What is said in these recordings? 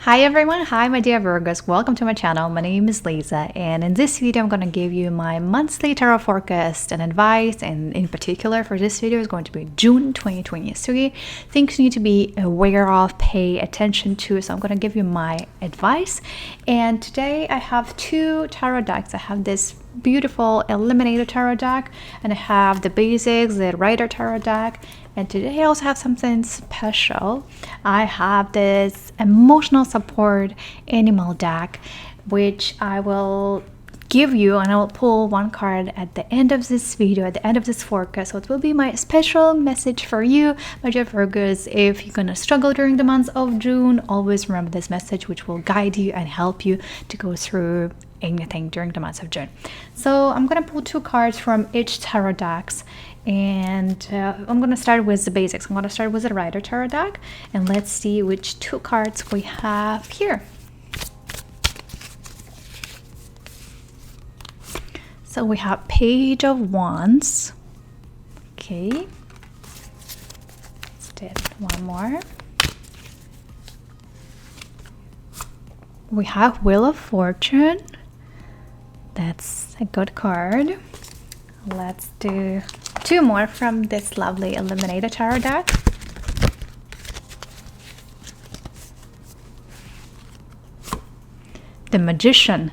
Hi everyone, hi my dear Virgos, welcome to my channel. My name is Liza, and in this video I'm going to give you my monthly tarot forecast and advice, and in particular for this video is going to be June 2023. Things you need to be aware of, pay attention to, so I'm going to give you my advice. And today I have two tarot decks. I have this beautiful Eliminator tarot deck, and I have the basics, the Rider tarot deck. And today I also have something special. I have this emotional support animal deck, which I will give you, and I will pull one card at the end of this video, at the end of this forecast. So it will be my special message for you, my dear Virgos. If you're gonna struggle during the months of June, always remember this message, which will guide you and help you to go through anything during the months of June. So I'm gonna pull two cards from each tarot decks, and I'm gonna start with the basics. I'm gonna start with the Rider tarot deck, and let's see which two cards we have here. So we have Page of Wands. Okay, let's do one more. We have Wheel of Fortune. That's a good card. Let's do two more from this lovely Eliminator tarot deck. The Magician.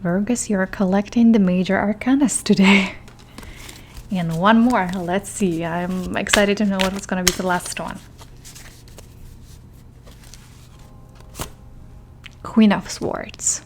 Virgos, you're collecting the major arcanas today. And one more. Let's see. I'm excited to know what's going to be the last one. Queen of Swords.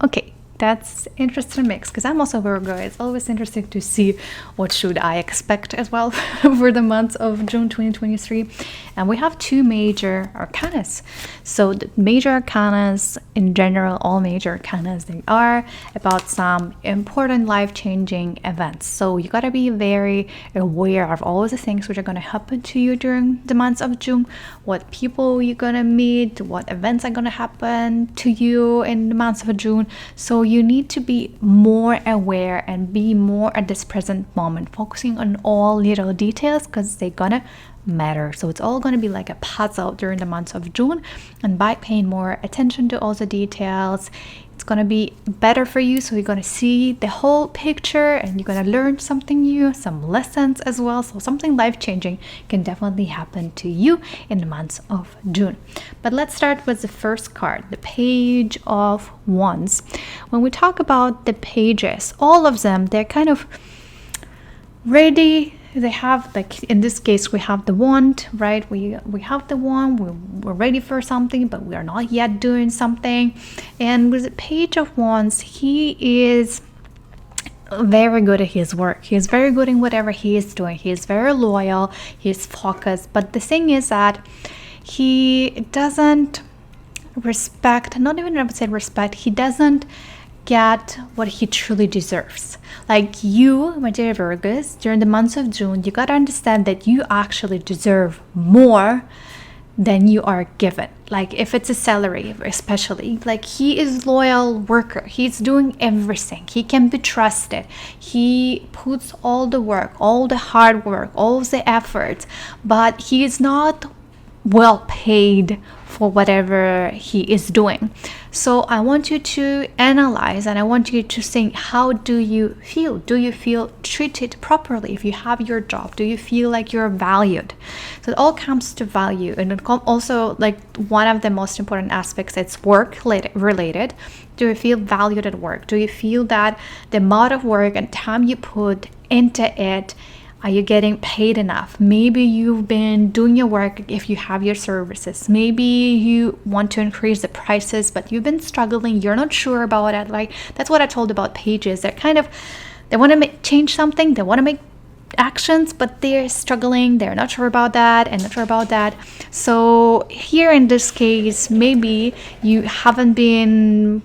Okay, that's interesting mix, because I'm also Virgo. It's always interesting to see what should I expect as well for the month of June 2023. And we have two major arcanas. So the major arcanas in general, all major arcanas, they are about some important life-changing events. So you got to be very aware of all the things which are going to happen to you during the months of June, what people you're going to meet, what events are going to happen to you in the months of June. So you need to be more aware and be more at this present moment, focusing on all little details, because they're gonna matter. So it's all going to be like a puzzle during the months of June, and by paying more attention to all the details, it's going to be better for you. So you're going to see the whole picture, and you're going to learn something new, some lessons as well. So something life-changing can definitely happen to you in the months of June. But let's start with the first card, the Page of Wands. When we talk about the pages, all of them, they're kind of ready. They have, like in this case, we have the wand, right? We have the wand, we're ready for something, but we are not yet doing something. And with the Page of Wands, he is very good at his work. He is very good in whatever he is doing. He is very loyal, he's focused. But the thing is that he doesn't respect, not even I would say respect, he doesn't get what he truly deserves. Like you, my dear Virgos, during the months of June, you gotta understand that you actually deserve more than you are given. Like if it's a salary, especially, like he is loyal worker, he's doing everything, he can be trusted, he puts all the work, all the hard work, all the efforts, but he is not well paid for whatever he is doing. So I want you to analyze, and I want you to think, how do you feel? Do you feel treated properly if you have your job? Do you feel like you're valued? So it all comes to value, and it also, like, one of the most important aspects, it's work related. Do you feel valued at work? Do you feel that the amount of work and time you put into it, are you getting paid enough? Maybe you've been doing your work if you have your services. Maybe you want to increase the prices, but you've been struggling. You're not sure about it. Like, that's what I told about pages. They're kind of, they want to change something. They want to make actions, but they're struggling. They're not sure about that and not sure about that. So here in this case, maybe you haven't been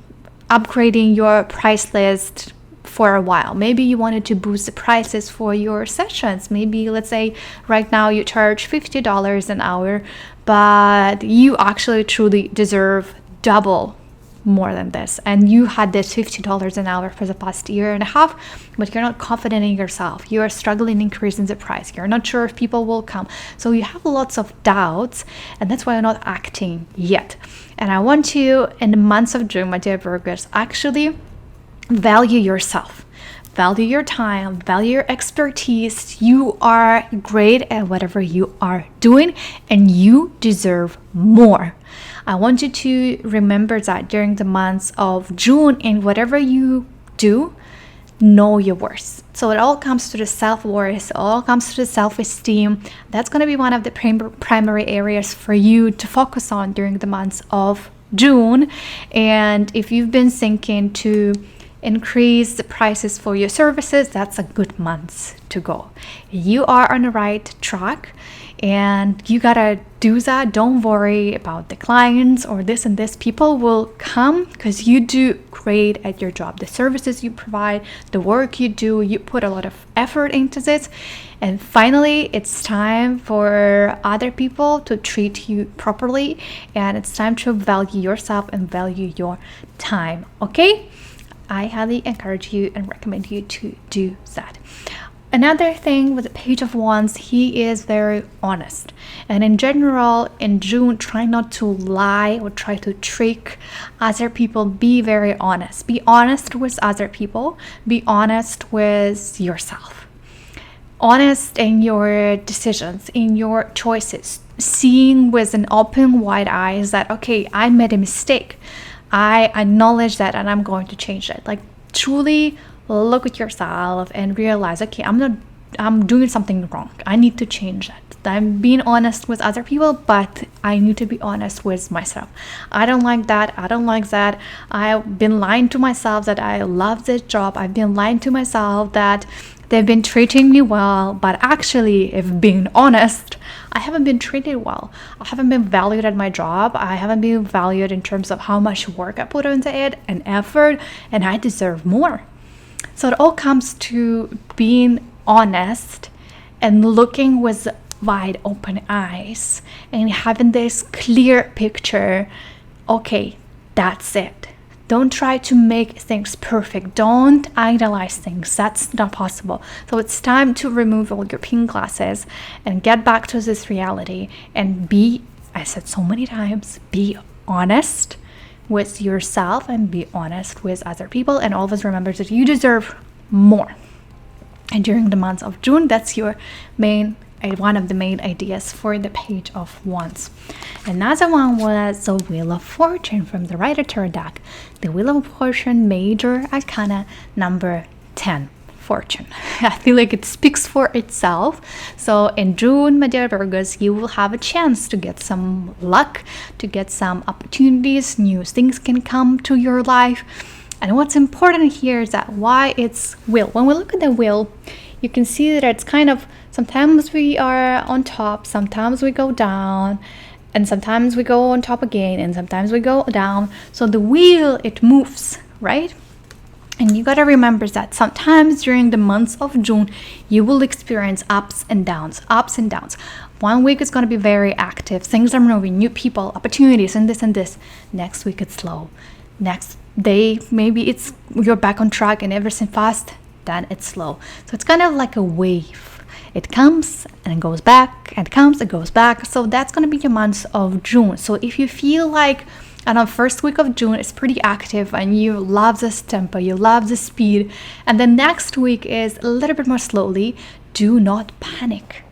upgrading your price list for a while. Maybe you wanted to boost the prices for your sessions. Maybe, let's say right now you charge $50 an hour, but you actually truly deserve double more than this, and you had this $50 an hour for the past year and a half, but you're not confident in yourself. You are struggling increasing the price. You're not sure if people will come. So you have lots of doubts, and that's why you're not acting yet. And I want you, in the months of June, my dear Virgos, actually value yourself. Value your time, value your expertise. You are great at whatever you are doing, and you deserve more. I want you to remember that during the months of June, in whatever you do, know your worth. So it all comes to the self-worth, it all comes to the self-esteem. That's going to be one of the primary areas for you to focus on during the months of June. And if you've been thinking to increase the prices for your services, that's a good month to go. You are on the right track, and you gotta do that. Don't worry about the clients or this and this. People will come because you do great at your job. The services you provide, the work you do, you put a lot of effort into this. And finally, it's time for other people to treat you properly, and it's time to value yourself and value your time. Okay? I highly encourage you and recommend you to do that. Another thing with the Page of Wands, he is very honest. And in general, in June, try not to lie or try to trick other people. Be very honest. Be honest with other people. Be honest with yourself. Honest in your decisions, in your choices. Seeing with an open, wide eyes that, okay, I made a mistake. I acknowledge that, and I'm going to change it. Like, truly look at yourself and realize, okay, I'm doing something wrong. I need to change it. I'm being honest with other people, but I need to be honest with myself. I don't like that. I don't like that. I've been lying to myself that I love this job. I've been lying to myself that they've been treating me well, but actually, if being honest, I haven't been treated well. I haven't been valued at my job. I haven't been valued in terms of how much work I put into it and effort, and I deserve more. So it all comes to being honest and looking with wide open eyes and having this clear picture. Okay, that's it. Don't try to make things perfect. Don't idealize things. That's not possible. So it's time to remove all your pink glasses and get back to this reality and be, I said so many times, be honest with yourself and be honest with other people, and always remember that you deserve more. And during the month of June, that's your one of the main ideas for the Page of Wands. Another one was the Wheel of Fortune from the Rider Tarot deck. The Wheel of Fortune, Major Arcana number 10. Fortune. I feel like it speaks for itself. So in June, my dear Virgos, you will have a chance to get some luck, to get some opportunities. New things can come to your life. And what's important here is that why it's wheel. When we look at the wheel, you can see that it's kind of, sometimes we are on top, sometimes we go down, and sometimes we go on top again, and sometimes we go down. So the wheel, it moves, right? And you gotta remember that sometimes during the months of June, you will experience ups and downs. 1 week is gonna be very active. Things are moving, new people, opportunities, and this and this. Next week, it's slow. Next day, maybe you're back on track and everything fast, then it's slow. So it's kind of like a wave. It comes and it goes back, and it comes and goes back. So that's gonna be your month of June. So if you feel like, and on first week of June, it's pretty active and you love this tempo, you love the speed, and the next week is a little bit more slowly, do not panic.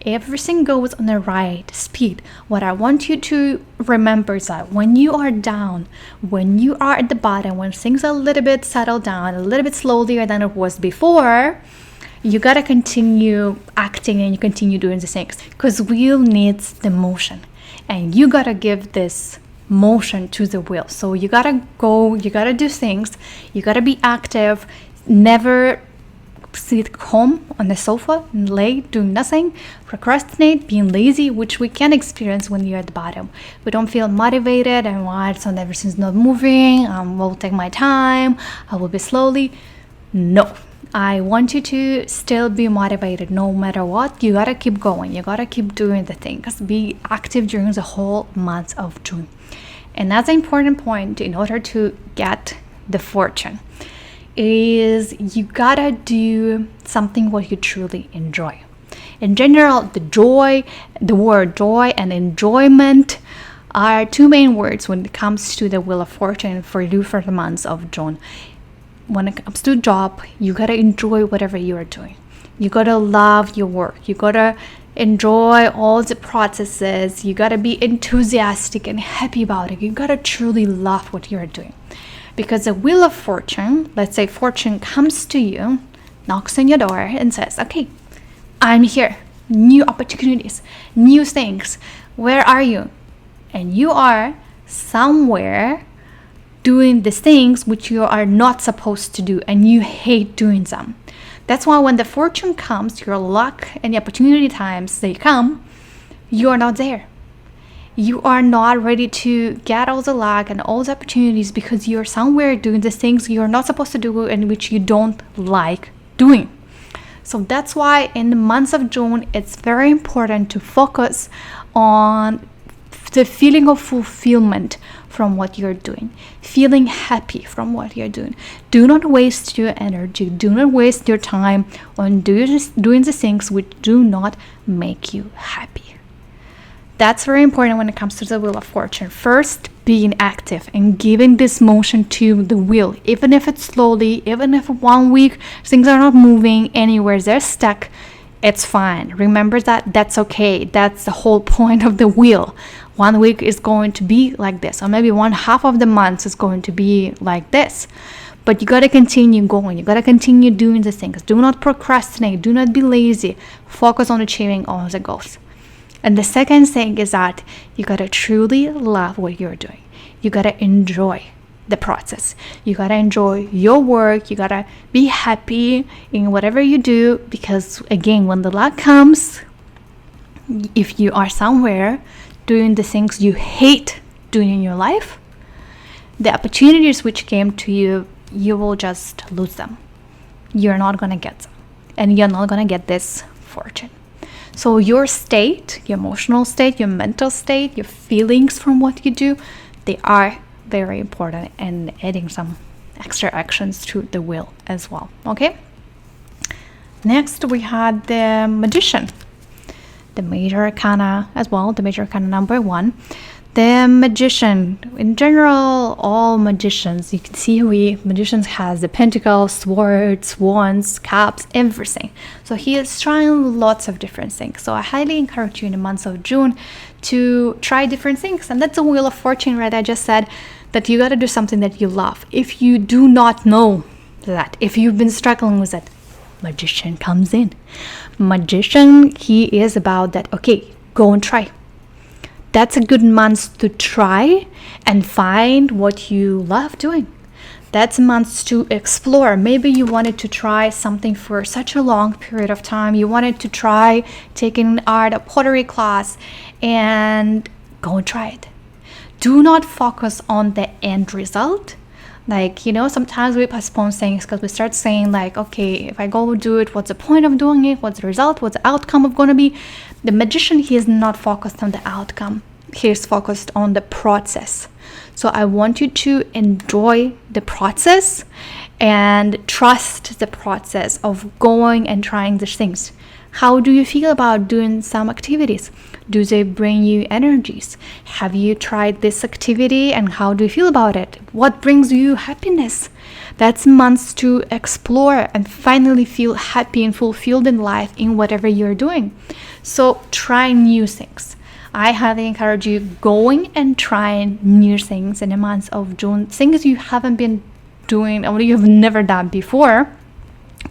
Everything goes on the right speed. What I want you to remember is that when you are down, when you are at the bottom, when things are a little bit settled down, a little bit slower than it was before, you gotta continue acting and you continue doing the things, because wheel needs the motion, and you gotta give this motion to the wheel. So you gotta go, you gotta do things, you gotta be active. Never sit calm on the sofa and lay doing nothing, procrastinate, being lazy, which we can experience when you're at the bottom. We don't feel motivated and what, so everything's not moving, will take my time, I will be slowly. No, I want you to still be motivated no matter what. You gotta keep going, you gotta keep doing the things, be active during the whole month of June. And that's an important point in order to get the fortune, is you gotta do something what you truly enjoy. In general, the word joy and enjoyment are two main words when it comes to the Wheel of Fortune for you for the months of June. When it comes to job, you gotta enjoy whatever you are doing. You gotta love your work. You gotta enjoy all the processes. You gotta be enthusiastic and happy about it. You gotta truly love what you're doing. Because the Wheel of Fortune, let's say fortune comes to you, knocks on your door and says, okay, I'm here. New opportunities, new things. Where are you? And you are somewhere doing the things which you are not supposed to do and you hate doing them. That's why when the fortune comes, your luck and the opportunity times they come, you are not there. You are not ready to get all the luck and all the opportunities because you're somewhere doing the things you're not supposed to do and which you don't like doing. So that's why in the months of June, it's very important to focus on the feeling of fulfillment from what you're doing, feeling happy from what you're doing. Do not waste your energy. Do not waste your time on doing the things which do not make you happy. That's very important when it comes to the Wheel of Fortune. First, being active and giving this motion to the wheel, even if it's slowly, even if 1 week things are not moving anywhere, they're stuck, it's fine. Remember that that's okay. That's the whole point of the wheel. 1 week is going to be like this, or maybe 1/2 of the month is going to be like this. But you got to continue going. You got to continue doing the things. Do not procrastinate. Do not be lazy. Focus on achieving all the goals. And the second thing is that you got to truly love what you're doing. You got to enjoy the process. You got to enjoy your work. You got to be happy in whatever you do, because again, when the luck comes, if you are somewhere doing the things you hate doing in your life, the opportunities which came to you, you will just lose them. You're not going to get them. And you're not going to get this fortune. So your state, your emotional state, your mental state, your feelings from what you do, they are very important, and adding some extra actions to the wheel as well. Okay. Next, we had the Magician, the major arcana as well, the major arcana number 1. The Magician, in general, all magicians, you can see magicians has the pentacles, swords, wands, cups, everything. So he is trying lots of different things. So I highly encourage you in the months of June to try different things. And that's the Wheel of Fortune, right? I just said that you got to do something that you love. If you do not know that, if you've been struggling with it, Magician comes in. Magician, he is about that, okay, go and try. That's a good month to try and find what you love doing. That's a month to explore. Maybe you wanted to try something for such a long period of time. You wanted to try taking art or pottery class, and go and try it. Do not focus on the end result. Like, sometimes we postpone things because we start saying like, okay, if I go do it, what's the point of doing it? What's the result? What's the outcome of going to be? The Magician, he is not focused on the outcome. He is focused on the process. So I want you to enjoy the process and trust the process of going and trying these things. How do you feel about doing some activities? Do they bring you energies? Have you tried this activity and how do you feel about it? What brings you happiness? That's months to explore and finally feel happy and fulfilled in life in whatever you're doing. So try new things. I highly encourage you going and trying new things in the months of June, things you haven't been doing or you've never done before,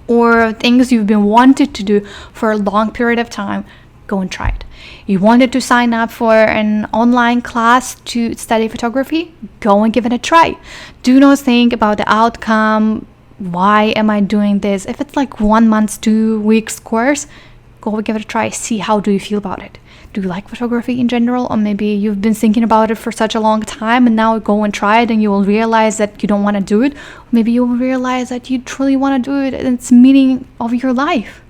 or things you've been wanted to do for a long period of time. Go and try it. You wanted to sign up for an online class to study photography? Go and give it a try. Do not think about the outcome. Why am I doing this? If it's like 1 month, 2 weeks course, go and give it a try. See how do you feel about it. Do you like photography in general? Or maybe you've been thinking about it for such a long time and now go and try it and you will realize that you don't want to do it. Maybe you will realize that you truly want to do it and it's the meaning of your life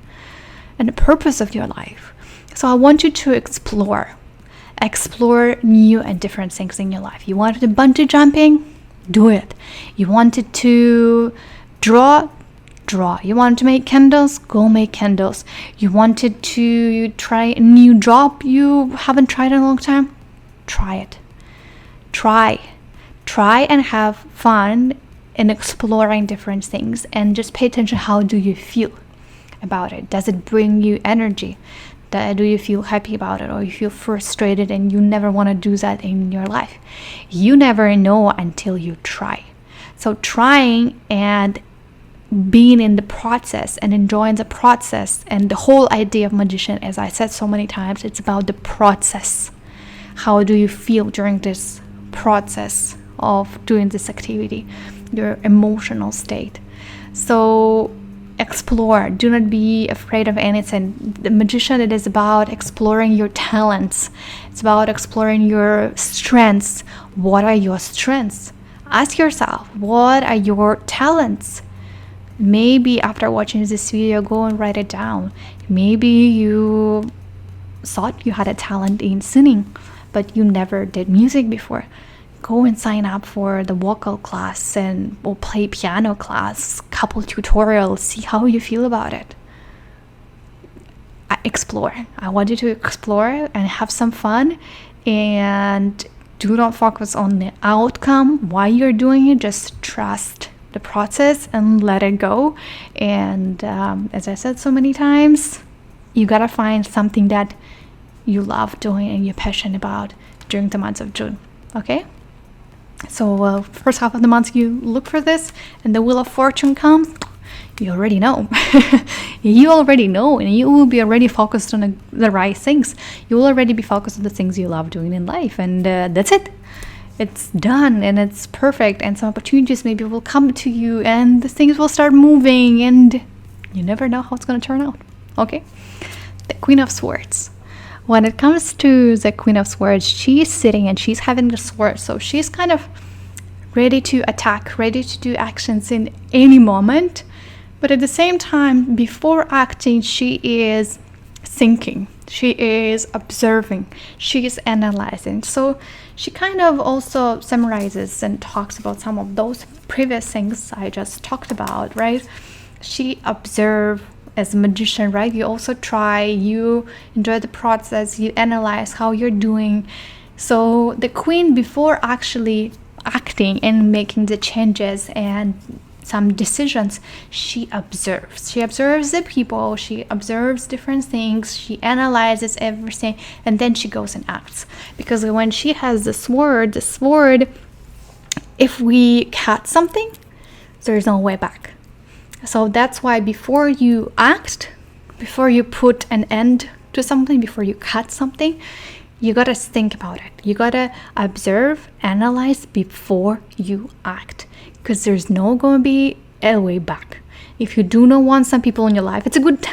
and the purpose of your life. So I want you to explore explore new and different things in your life. You wanted to bungee jumping? Do it. You wanted to draw? You wanted to make candles? Go make candles. You wanted to try a new job you haven't tried in a long time? Try it. Try and have fun in exploring different things, and just pay attention. How do you feel about it? Does it bring you energy? Do you feel happy about it, or you feel frustrated and you never want to do that in your life? You never know until you try. So trying and being in the process and enjoying the process, and the whole idea of magician, as I said so many times, it's about the process. How do you feel during this process of doing this activity, your emotional state? So explore. Do not be afraid of anything. The magician, it is about exploring your talents. It's about exploring your strengths. What are your strengths? Ask yourself, what are your talents? Maybe after watching this video, go and write it down. Maybe you thought you had a talent in singing, but you never did music before. Go and sign up for the vocal class or play piano class, couple tutorials, see how you feel about it. Explore. I want you to explore and have some fun, and do not focus on the outcome, why you're doing it. Just trust the process and let it go. And as I said so many times, you gotta find something that you love doing and you're passionate about during the months of June. Okay? So first half of the month you look for this, and the Wheel of Fortune comes, you already know. You already know, and you will be already focused on the right things. You will already be focused on the things you love doing in life, and that's it. It's done and it's perfect, and some opportunities maybe will come to you, and the things will start moving, and you never know how it's going to turn out. Okay? The Queen of Swords. When it comes to the Queen of Swords, she's sitting and she's having the sword, so she's kind of ready to attack, ready to do actions in any moment. But at the same time, before acting, she is thinking, she is observing, she is analyzing. So she kind of also summarizes and talks about some of those previous things I just talked about, right? She observes. As a magician, right? You also try, you enjoy the process, you analyze how you're doing. So the queen, before actually acting and making the changes and some decisions, she observes. She observes the people, she observes different things, she analyzes everything, and then she goes and acts. Because when she has the sword, if we cut something, there's no way back. So that's why before you act, before you put an end to something, before you cut something, you gotta think about it. You gotta observe, analyze before you act, because there's no gonna be a way back. If you do not want some people in your life, it's a good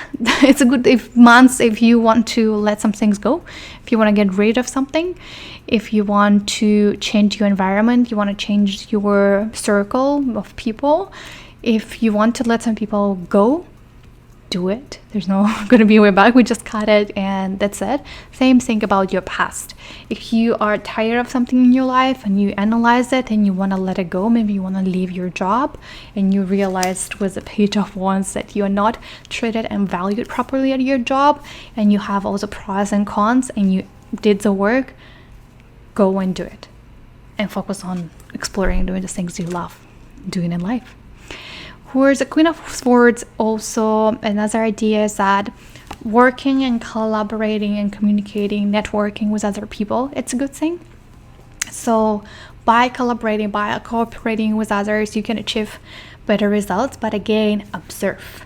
month if you want to let some things go, if you want to get rid of something, if you want to change your environment, you want to change your circle of people. If you want to let some people go, do it. There's no going to be a way back. We just cut it and that's it. Same thing about your past. If you are tired of something in your life and you analyze it and you want to let it go, maybe you want to leave your job and you realized with the Page of Wands that you are not treated and valued properly at your job, and you have all the pros and cons and you did the work, go and do it. And focus on exploring and doing the things you love doing in life. Whereas the Queen of Swords, also another idea is that working and collaborating and communicating, networking with other people, it's a good thing. So by collaborating, by cooperating with others, you can achieve better results. But again, observe.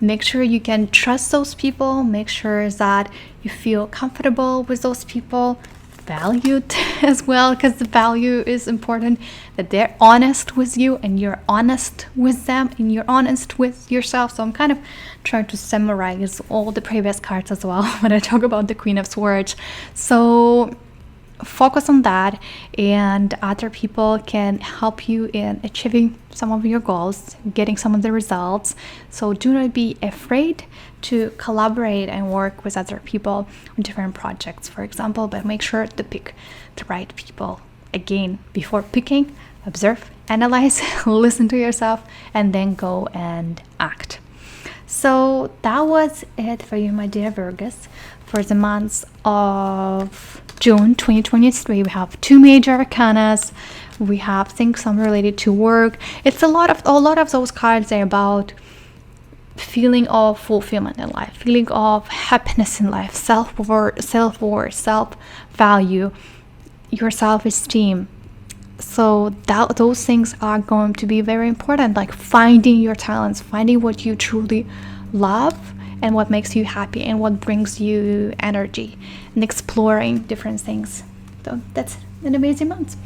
Make sure you can trust those people. Make sure that you feel comfortable with those people, valued as well, because the value is important, that they're honest with you and you're honest with them and you're honest with yourself. So I'm kind of trying to summarize all the previous cards as well when I talk about the Queen of Swords. So focus on that, and other people can help you in achieving some of your goals, getting some of the results. So do not be afraid to collaborate and work with other people on different projects, for example, but make sure to pick the right people. Again, before picking, observe, analyze, listen to yourself, and then go and act. So that was it for you, my dear Virgos. For the months of June 2023, we have 2 major arcanas. We have things some related to work. It's a lot of those cards are about feeling of fulfillment in life, feeling of happiness in life, self-worth, self-value, your self-esteem. So those things are going to be very important, like finding your talents, finding what you truly love and what makes you happy and what brings you energy, and exploring different things. So that's an amazing month.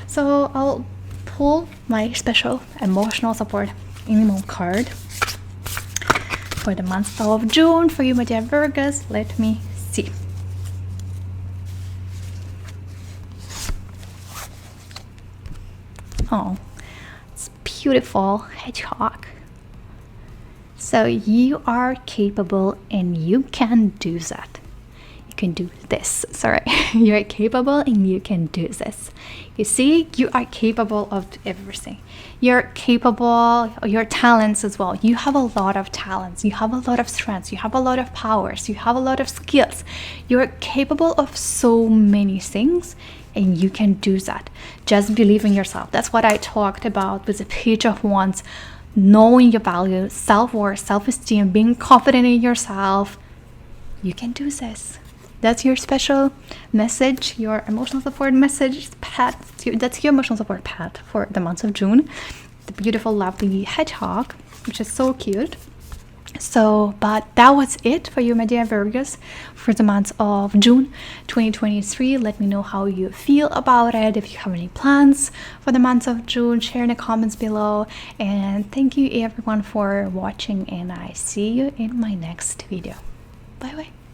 So I'll pull my special emotional support animal card for the month of June for you, my dear Virgos. Let me see. Oh, it's beautiful hedgehog. So you are capable and you can do that. You can do this. Sorry. You're capable and you can do this. You see, you are capable of everything. You're capable, your talents as well. You have a lot of talents. You have a lot of strengths. You have a lot of powers. You have a lot of skills. You're capable of so many things. And you can do that. Just believe in yourself. That's what I talked about with the Page of Wands. Knowing your value, self-worth, self-esteem, being confident in yourself. You can do this. That's your special message, your emotional support message pet. That's your emotional support pet for the month of June. The beautiful, lovely hedgehog, which is so cute. So, but that was it for you, my dear Virgos, for the month of June 2023. Let me know how you feel about it. If you have any plans for the month of June, share in the comments below. And thank you everyone for watching, and I see you in my next video. Bye bye.